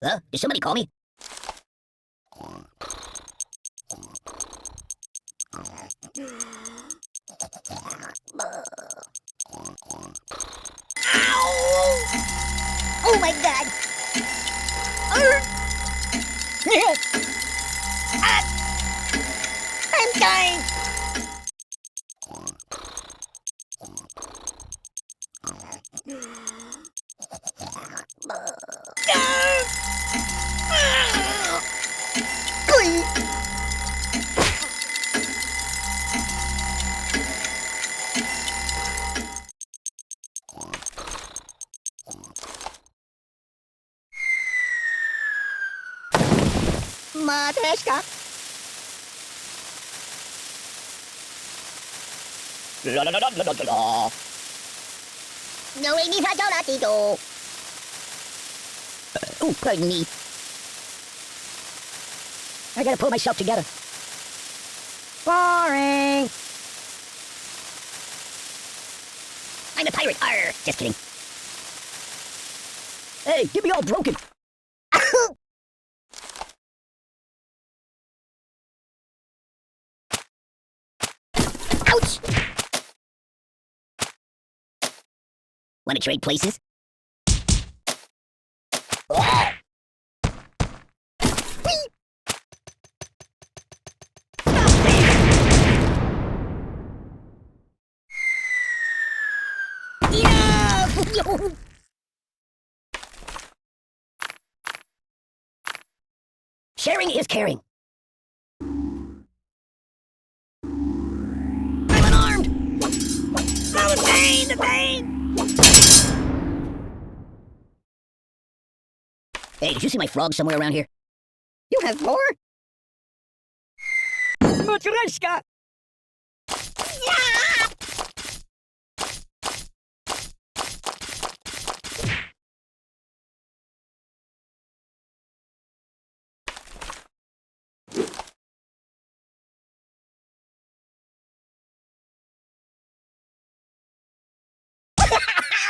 Did somebody call me? Ow! Oh my God! I'm dying! Matрешка. La la la la la la la. No way, ni chocolatito. Oh, pardon me. I gotta pull myself together. Boring. I'm a pirate. Arr, just kidding. Hey, get me all broken. Ouch! Wanna trade places? Oh! Yeah! Sharing is caring. I'm unarmed! Oh, the pain! The pain! Hey, did you see my frog somewhere around here? You have more? Matryoshka! Yeah!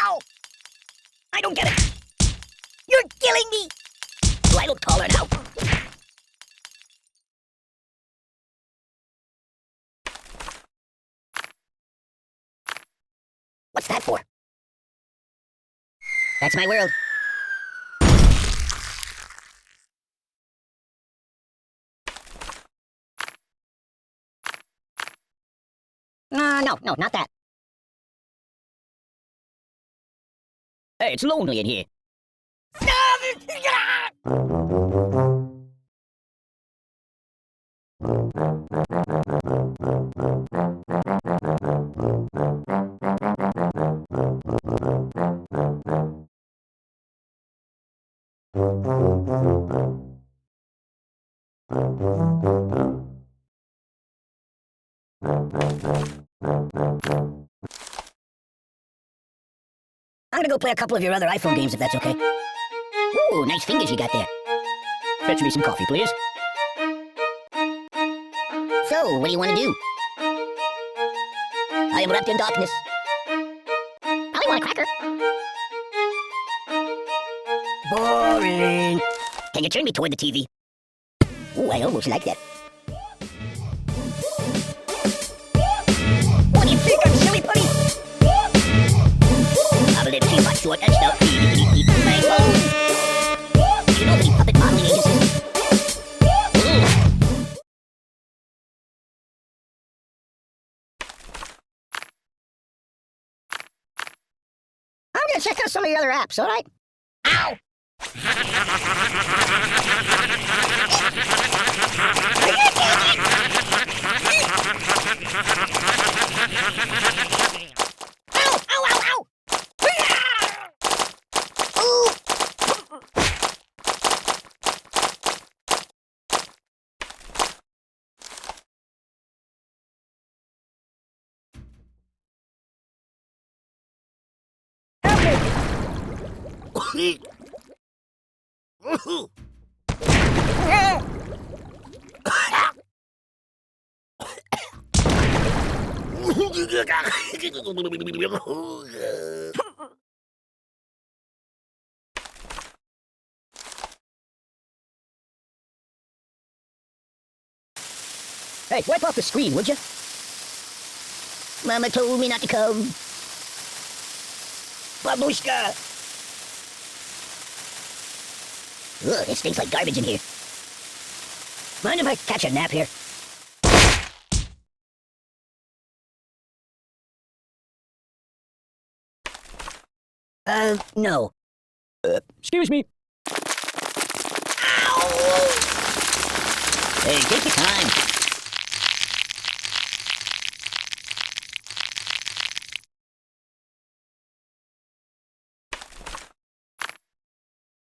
Ow! I don't get it! You're killing me! Do I look taller now? What's that for? That's my world. No, not that. Hey, it's lonely in here. I'm gonna go play a couple of your other iPhone games if that's okay. Ooh, nice fingers you got there. Fetch me some coffee, please. So, what do you want to do? I am wrapped in darkness. I want a cracker. Boring. Can you turn me toward the TV? Ooh, I almost like that. What do you think, I'm silly putty? I'm a little teapot short and stout. My bones. Do you know the puppet modeling agencies? I'm gonna check out some of your other apps, alright? Ow! Ow! Ow! Ow! Ow! Ooh! Hey, wipe off the screen, would you? Mama told me not to come. Babushka! Ugh, it stinks like garbage in here. Mind if I catch a nap here? No. Excuse me. Ow! Hey, take your time.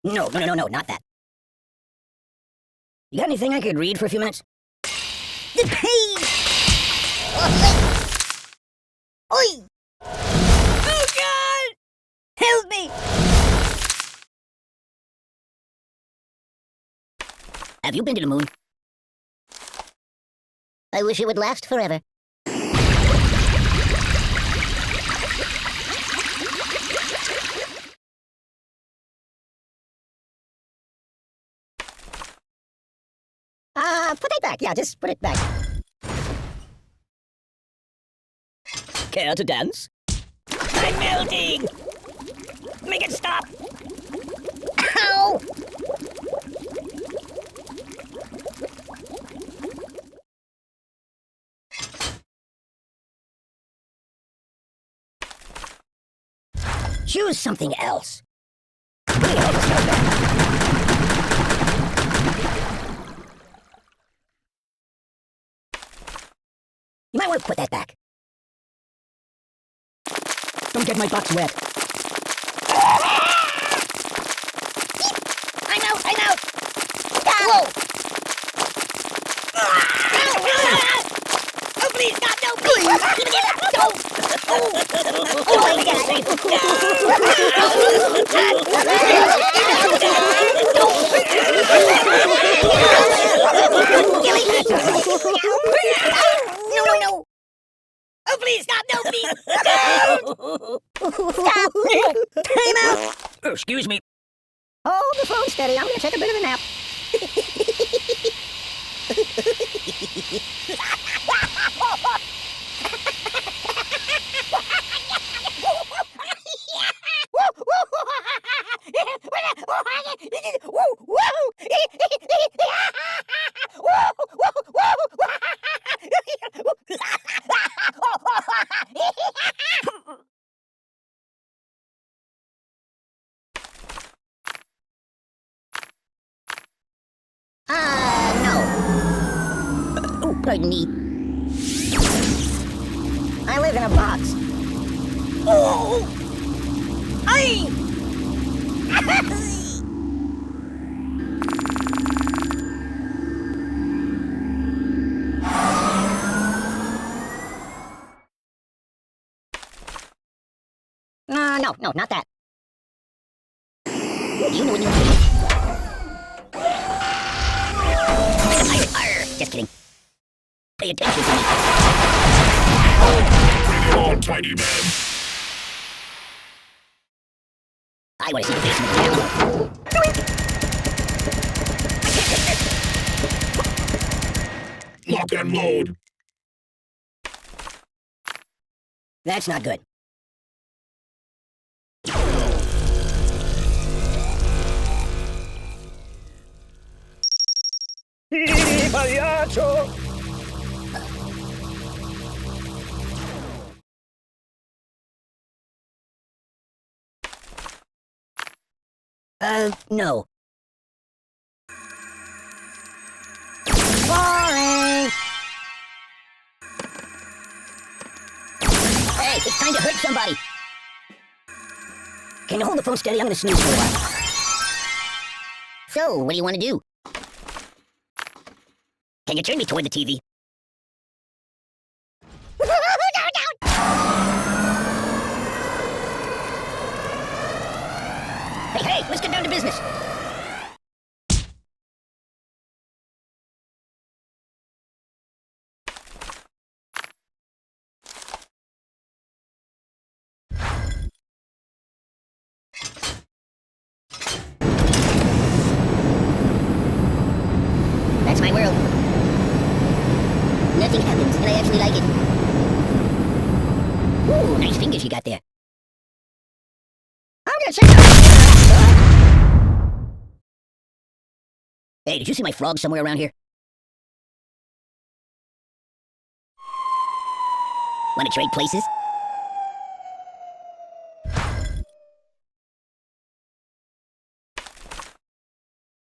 No, not that. You got anything I could read for a few minutes? The pain! Oi! Oh, God! Help me! Have you been to the moon? I wish it would last forever. Put it back. Yeah, just put it back. Care to dance? I'm melting! Make it stop! Ow! Choose something else. You might want to put that back. Don't get my box wet. I'm out! Whoa! Oh, please, God, no, please! No! Oh, my No! Oh, please, stop! No, please! Stop! Time out! Excuse me. Hold the phone steady. I'm gonna take a bit of a nap. No. Oh, pardon me. I live in a box. Oh! Ay! No, not that. You know what you mean. Just kidding. Pay attention to me. Oh, tiny man. I want to see the basement now. Lock and load. That's not good. No. Boring! Hey, it's time to hurt somebody! Can you hold the phone steady? I'm gonna snooze for a while. So, what do you want to do? Can you turn me toward the TV? Hey, let's get down to business. That's my world. like it. Ooh, nice fingers you got there. I'm gonna check out. Hey, did you see my frog somewhere around here? Want to trade places?